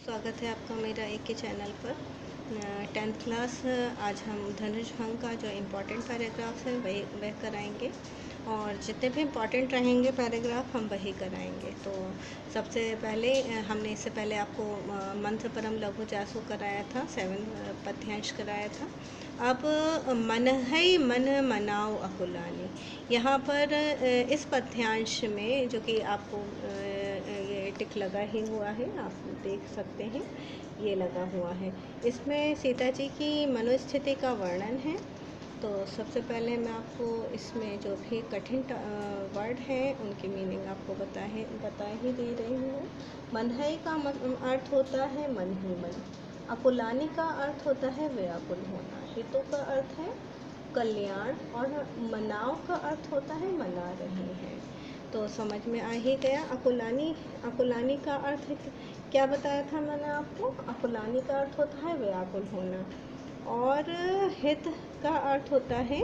स्वागत है आपका मेरा एक के चैनल पर। 10th क्लास आज हम धनुष भंग का जो इम्पोर्टेंट पैराग्राफ है वह कराएंगे और जितने भी इम्पोर्टेंट रहेंगे पैराग्राफ हम वही कराएंगे। तो सबसे पहले हमने इससे पहले आपको मंत्र परम लघु जासु कराया था, 7 पद्यांश कराया था। अब मन है मन मनाओ अकुलानी, यहाँ पर इस पद्यांश में जो कि आपको ये टिक लगा ही हुआ है, आप देख सकते हैं ये लगा हुआ है। इसमें सीता जी की मनोस्थिति का वर्णन है। तो सबसे पहले मैं आपको इसमें जो भी कठिन वर्ड हैं उनकी मीनिंग आपको बता ही दे रही हूँ। मनहई का अर्थ होता है मन ही मन, अकुलानी का अर्थ होता है व्याकुल होना, हितों का अर्थ है कल्याण और मनाव का अर्थ होता है मना रहे हैं। तो समझ में आ ही गया। अकुलानी का अर्थ क्या बताया था मैंने आपको? अकुलानी का अर्थ होता है व्याकुल होना और हित का अर्थ होता है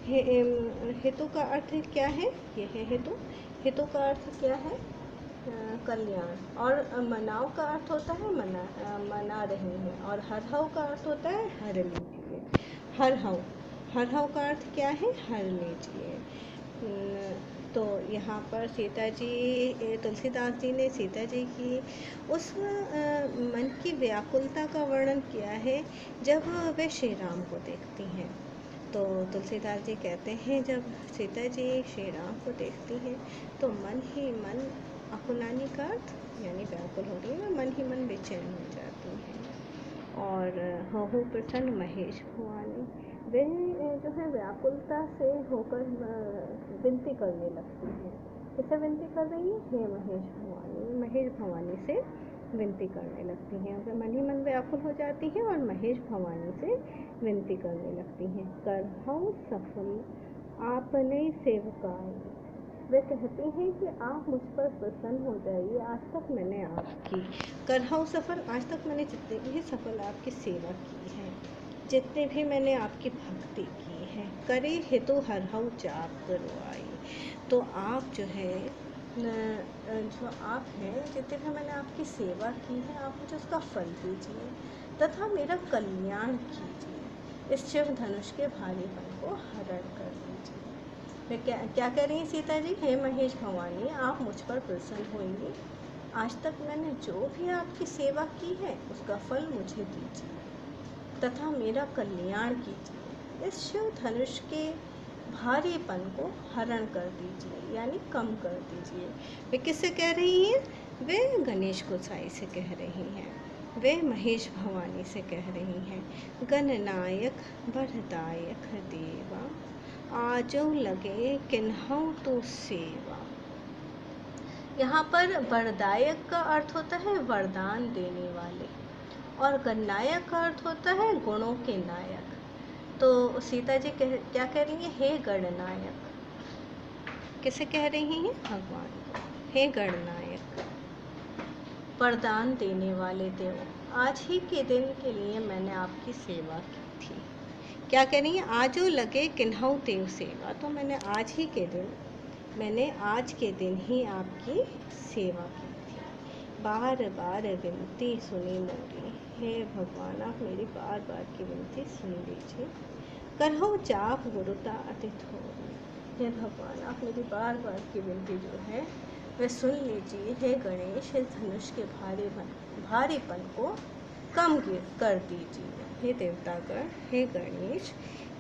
हेतु का अर्थ क्या है? ये है हेतु। हेतु का अर्थ क्या है? कल्याण। और मनाव का अर्थ होता है मना रहे हैं। और हरहव का अर्थ होता है हर लीजिए। हरहव का अर्थ क्या है? हर लीजिए। तो यहाँ पर सीता जी, तुलसीदास जी ने सीता जी की उस मन की व्याकुलता का वर्णन किया है जब वे श्री राम को देखती हैं। तो तुलसीदास जी कहते हैं जब सीता जी श्री राम को देखती हैं तो मन ही मन, अकुलानी का अर्थ यानी व्याकुल हो रही है, मन ही मन बेचैन हो जाती हैं। और हो प्रसन्न महेश भवानी, वे जो है व्याकुलता से होकर विनती करने लगती हैं। किसे विनती कर रही है? हे महेश भवानी से विनती करने लगती हैं। वे मन ही मन व्याकुल हो जाती हैं और महेश भवानी से विनती करने लगती हैं। करहु सफल आपने सेवकाई, वे कहती हैं कि आप मुझ पर प्रसन्न हो जाइए। आज तक मैंने आपकी करहु सफल, आज तक मैंने जितने भी सफल आपकी सेवा की है, जितने भी मैंने आपकी भक्ति की है, करे हेतु हरहु जाप करो आई। तो आप जो है जो आप हैं, जितने भी मैंने आपकी सेवा की है, आप मुझे उसका फल दीजिए तथा मेरा कल्याण कीजिए। इस शिव धनुष के भारीपन को हरण कर दीजिए। वे क्या कह रही हैं सीता जी? हे महेश भवानी, आप मुझ पर प्रसन्न होइए। आज तक मैंने जो भी आपकी सेवा की है उसका फल मुझे दीजिए तथा मेरा कल्याण कीजिए। इस शिव धनुष के भारीपन को हरण कर दीजिए यानी कम कर दीजिए। वे किससे कह रही हैं? वे गणेश गोसाई से कह रही हैं, वे महेश भवानी से कह रही हैं। गणनायक वरदायक देवा, आजो लगे किन्हौ तो सेवा। यहाँ पर वरदायक का अर्थ होता है वरदान देने वाले और गणनायक का अर्थ होता है गुणों के नायक। तो सीता जी क्या कह रही हैं? हे गणनायक। किसे कह रही हैं? भगवान को। हे गणनायक, वरदान देने वाले देव, आज ही के दिन के लिए मैंने आपकी सेवा की थी। क्या कह रही हैं? आजो लगे किन्हौ तेव सेवा, तो मैंने आज के दिन ही आपकी सेवा की थी। बार बार विनती सुनी मोरी, हे भगवान आप मेरी बार बार की विनती सुन लीजिए। करहु जाप गुरुता अति थोरी, हे भगवान आप मेरी बार बार की विनती जो है वह सुन लीजिए। हे गणेश, इस धनुष के भारीपन को कम कर दीजिए। हे देवतागण, हे गणेश,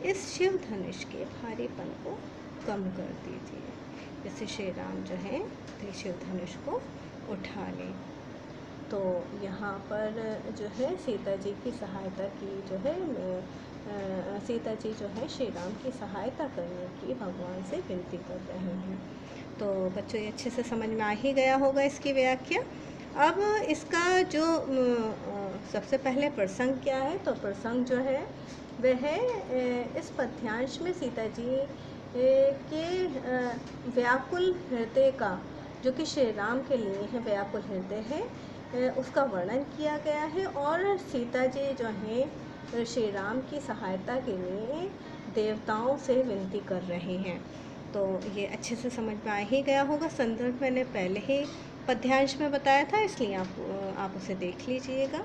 इस शिव धनुष के भारीपन को कम कर दीजिए। जैसे श्री राम जो है शिव धनुष को उठा लें। तो यहाँ पर जो है सीता जी की सहायता की जो है सीता जी जो है श्री राम की सहायता करने की भगवान से विनती कर रहे हैं। तो बच्चों ये अच्छे से समझ में आ ही गया होगा इसकी व्याख्या। अब इसका जो सबसे पहले प्रसंग क्या है? तो प्रसंग जो है वह है इस पद्यांश में सीता जी के व्याकुल हृदय का, जो कि श्री राम के लिए है व्याकुल हृदय है, उसका वर्णन किया गया है। और सीता जी जो हैं श्री राम की सहायता के लिए देवताओं से विनती कर रहे हैं। तो ये अच्छे से समझ में आ ही गया होगा। संदर्भ मैंने पहले ही पद्यांश में बताया था, इसलिए आप उसे देख लीजिएगा।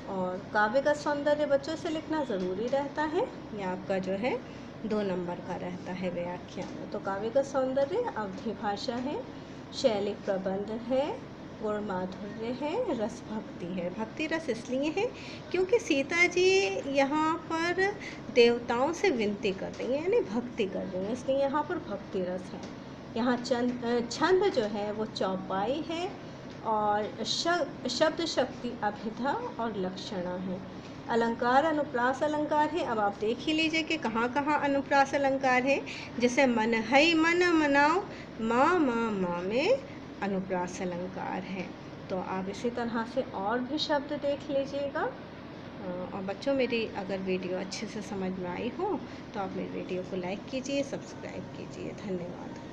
और काव्य का सौंदर्य बच्चों से लिखना ज़रूरी रहता है, ये आपका जो है 2 नंबर का रहता है व्याख्या में। तो काव्य का सौंदर्य अवधि भाषा है, शैली प्रबंध है, गुण माधुर्य है, रस भक्ति है। भक्ति रस इसलिए है क्योंकि सीता जी यहाँ पर देवताओं से विनती कर रही हैं, यानी भक्ति कर रही हैं, इसलिए यहाँ पर भक्ति रस है। यहाँ छंद जो है वो चौपाई है और शब्द शक्ति अभिधा और लक्षणा है। अलंकार अनुप्रास अलंकार है। अब आप देख ही लीजिए कि कहाँ कहाँ अनुप्रास अलंकार है। जैसे मन है मन मनाओ, माँ माँ माँ में अनुप्रास अलंकार है। तो आप इसी तरह से और भी शब्द देख लीजिएगा। और बच्चों, मेरी अगर वीडियो अच्छे से समझ में आई हो तो आप मेरी वीडियो को लाइक कीजिए, सब्सक्राइब कीजिए। धन्यवाद।